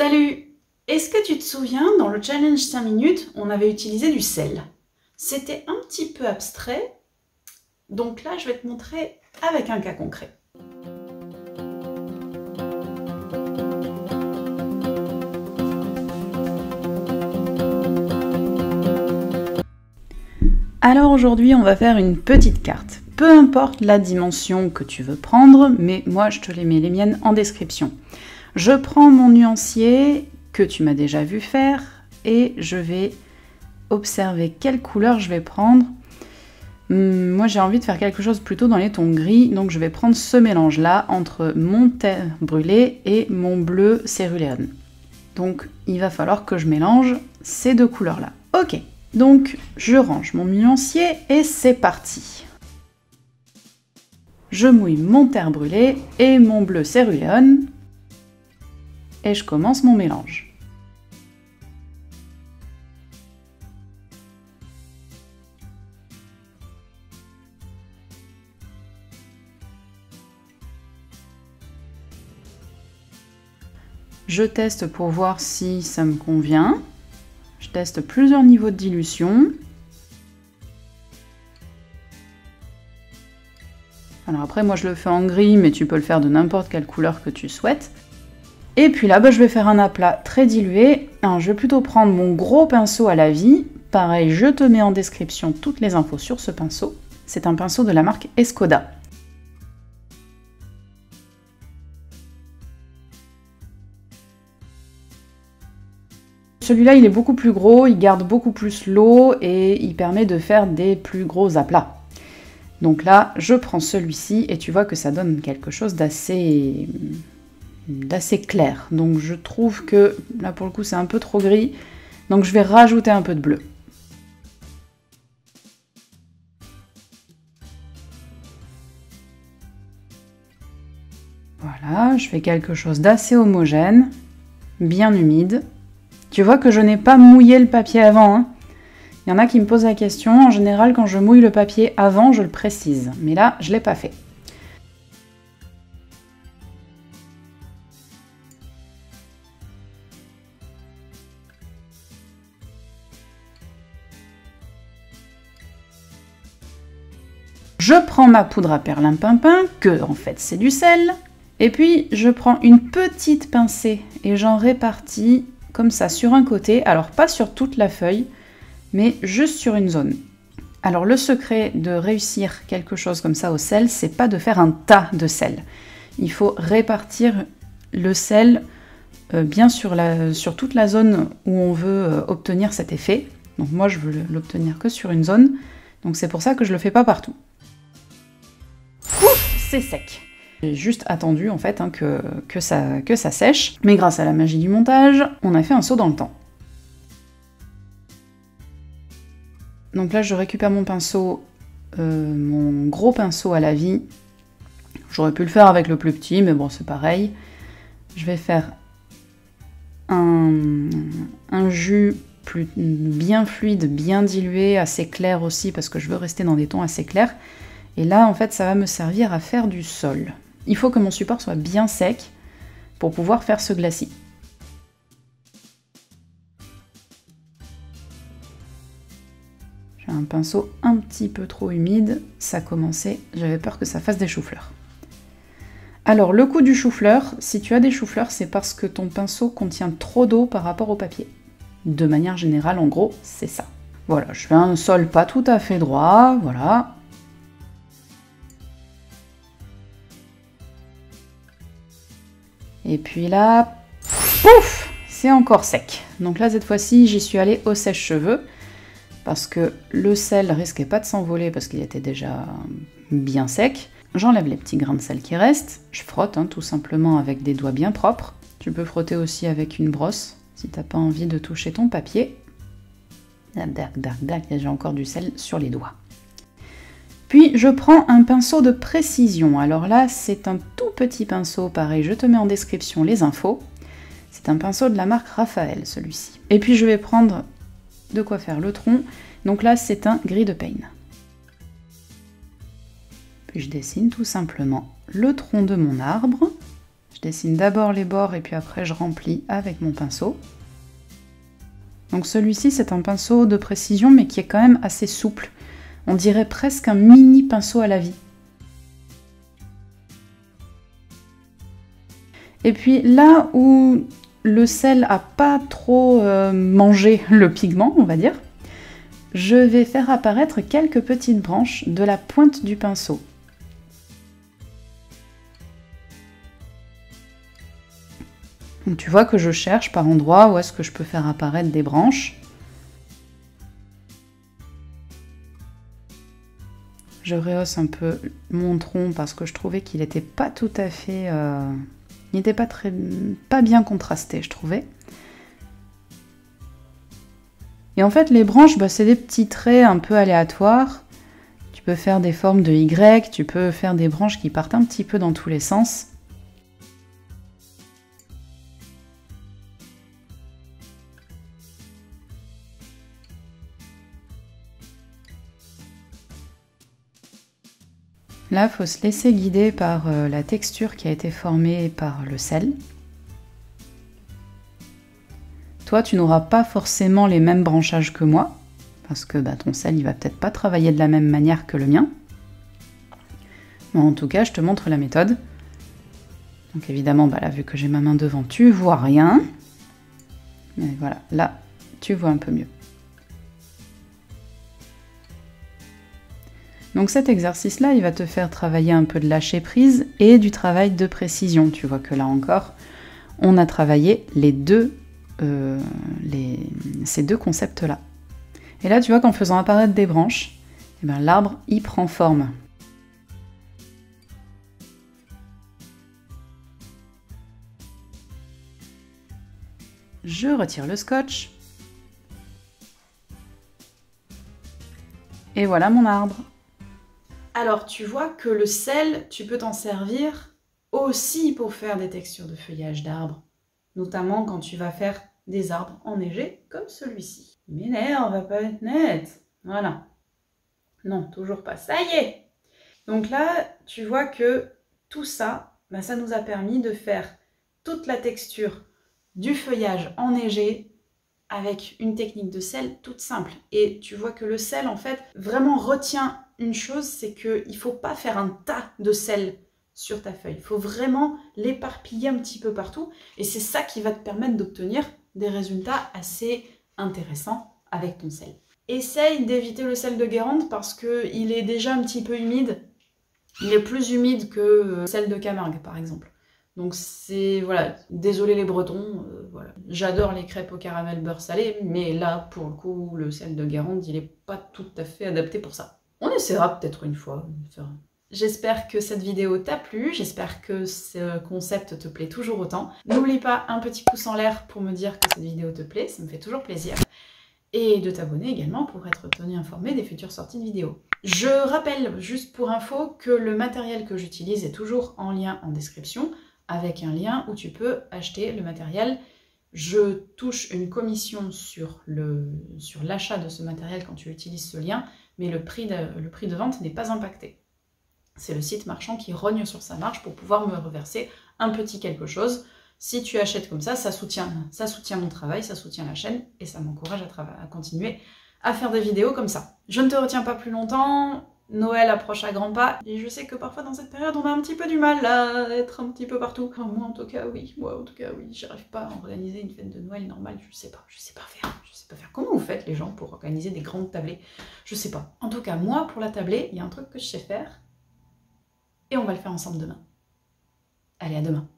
Salut! Est-ce que tu te souviens, dans le challenge 5 minutes, on avait utilisé du sel? C'était un petit peu abstrait, donc là je vais te montrer avec un cas concret. Alors aujourd'hui on va faire une petite carte. Peu importe la dimension que tu veux prendre, mais moi je te les mets les miennes en description. Je prends mon nuancier que tu m'as déjà vu faire et je vais observer quelle couleur je vais prendre. Moi j'ai envie de faire quelque chose plutôt dans les tons gris, donc je vais prendre ce mélange là entre mon terre brûlé et mon bleu céruléen. Donc il va falloir que je mélange ces deux couleurs là. Ok, donc je range mon nuancier et c'est parti. Je mouille mon terre brûlé et mon bleu céruléen et je commence mon mélange. Je teste pour voir si ça me convient. Je teste plusieurs niveaux de dilution. Alors après, moi je le fais en gris, mais tu peux le faire de n'importe quelle couleur que tu souhaites. Et puis là, je vais faire un aplat très dilué. Alors, je vais plutôt prendre mon gros pinceau à la vie. Pareil, je te mets en description toutes les infos sur ce pinceau. C'est un pinceau de la marque Escoda. Celui-là, il est beaucoup plus gros, il garde beaucoup plus l'eau et il permet de faire des plus gros aplats. Donc là, je prends celui-ci et tu vois que ça donne quelque chose d'assez clair. Donc je trouve que là, pour le coup, c'est un peu trop gris. Donc je vais rajouter un peu de bleu. Voilà, je fais quelque chose d'assez homogène, bien humide. Tu vois que je n'ai pas mouillé le papier avant. Hein. Il y en a qui me posent la question. En général, quand je mouille le papier avant, je le précise. Mais là, je ne l'ai pas fait. Je prends ma poudre à perlimpinpin, que en fait c'est du sel. Et puis, je prends une petite pincée et j'en répartis comme ça sur un côté, alors pas sur toute la feuille, mais juste sur une zone. Alors le secret de réussir quelque chose comme ça au sel, c'est pas de faire un tas de sel. Il faut répartir le sel bien sur toute la zone où on veut obtenir cet effet. Donc moi je veux l'obtenir que sur une zone, donc c'est pour ça que je le fais pas partout. Ouf, c'est sec. J'ai juste attendu en fait hein, que ça sèche, mais grâce à la magie du montage, on a fait un saut dans le temps. Donc là je récupère mon pinceau, mon gros pinceau à la vie. J'aurais pu le faire avec le plus petit, mais bon c'est pareil. Je vais faire un jus bien fluide, bien dilué, assez clair aussi, parce que je veux rester dans des tons assez clairs. Et là en fait ça va me servir à faire du sol. Il faut que mon support soit bien sec pour pouvoir faire ce glacis. J'ai un pinceau un petit peu trop humide, ça commençait, j'avais peur que ça fasse des choux-fleurs. Alors le coup du chou-fleur, si tu as des choux-fleurs, c'est parce que ton pinceau contient trop d'eau par rapport au papier. De manière générale, en gros, c'est ça. Voilà, je fais un sol pas tout à fait droit, voilà. Et puis là, pouf, c'est encore sec. Donc là, cette fois-ci, j'y suis allée au sèche-cheveux, parce que le sel risquait pas de s'envoler, parce qu'il était déjà bien sec. J'enlève les petits grains de sel qui restent, je frotte hein, tout simplement avec des doigts bien propres. Tu peux frotter aussi avec une brosse, si t'as pas envie de toucher ton papier. J'ai encore du sel sur les doigts. Puis je prends un pinceau de précision. Alors là, c'est un tout petit pinceau, pareil, je te mets en description les infos. C'est un pinceau de la marque Raphaël, celui-ci. Et puis je vais prendre de quoi faire le tronc. Donc là, c'est un gris de Payne. Puis je dessine tout simplement le tronc de mon arbre. Je dessine d'abord les bords et puis après je remplis avec mon pinceau. Donc celui-ci c'est un pinceau de précision mais qui est quand même assez souple. On dirait presque un mini pinceau à la vie. Et puis là où le sel a pas trop mangé le pigment, on va dire, je vais faire apparaître quelques petites branches de la pointe du pinceau. Donc tu vois que je cherche par endroits où est-ce que je peux faire apparaître des branches. Je rehausse un peu mon tronc parce que je trouvais qu'il n'était pas tout à fait... il n'était pas bien contrasté, je trouvais. Et en fait, les branches, c'est des petits traits un peu aléatoires. Tu peux faire des formes de Y, tu peux faire des branches qui partent un petit peu dans tous les sens. Là, il faut se laisser guider par la texture qui a été formée par le sel. Toi, tu n'auras pas forcément les mêmes branchages que moi, parce que ton sel, il va peut-être pas travailler de la même manière que le mien. Mais en tout cas, je te montre la méthode. Donc évidemment, là, vu que j'ai ma main devant, tu vois rien. Mais voilà, là, tu vois un peu mieux. Donc cet exercice-là, il va te faire travailler un peu de lâcher prise et du travail de précision. Tu vois que là encore, on a travaillé ces deux concepts-là. Et là, tu vois qu'en faisant apparaître des branches, l'arbre, il prend forme. Je retire le scotch. Et voilà mon arbre. Alors, tu vois que le sel, tu peux t'en servir aussi pour faire des textures de feuillage d'arbres, notamment quand tu vas faire des arbres enneigés comme celui-ci. Mais l'air va pas être net. Voilà. Non, toujours pas. Ça y est! Donc là, tu vois que tout ça, ça nous a permis de faire toute la texture du feuillage enneigé avec une technique de sel toute simple. Et tu vois que le sel, en fait, vraiment retient une chose, c'est qu'il ne faut pas faire un tas de sel sur ta feuille. Il faut vraiment l'éparpiller un petit peu partout. Et c'est ça qui va te permettre d'obtenir des résultats assez intéressants avec ton sel. Essaye d'éviter le sel de Guérande parce qu'il est déjà un petit peu humide. Il est plus humide que le sel de Camargue, par exemple. Donc c'est, voilà, désolé les Bretons, voilà. J'adore les crêpes au caramel beurre salé, mais là, pour le coup, le sel de Guérande, il n'est pas tout à fait adapté pour ça. On essaiera peut-être une fois. J'espère que cette vidéo t'a plu, j'espère que ce concept te plaît toujours autant. N'oublie pas un petit pouce en l'air pour me dire que cette vidéo te plaît, ça me fait toujours plaisir. Et de t'abonner également pour être tenu informé des futures sorties de vidéos. Je rappelle, juste pour info, que le matériel que j'utilise est toujours en lien en description, avec un lien où tu peux acheter le matériel. Je touche une commission sur l'achat de ce matériel quand tu utilises ce lien, mais le prix de vente n'est pas impacté. C'est le site marchand qui rogne sur sa marge pour pouvoir me reverser un petit quelque chose. Si tu achètes comme ça, ça soutient mon travail, ça soutient la chaîne et ça m'encourage à continuer à faire des vidéos comme ça. Je ne te retiens pas plus longtemps. Noël approche à grands pas et je sais que parfois dans cette période on a un petit peu du mal à être un petit peu partout. Enfin, moi en tout cas oui, j'arrive pas à organiser une fête de Noël normale, je sais pas faire. Comment vous faites les gens pour organiser des grandes tablées? Je sais pas. En tout cas moi pour la tablée, il y a un truc que je sais faire et on va le faire ensemble demain. Allez, à demain.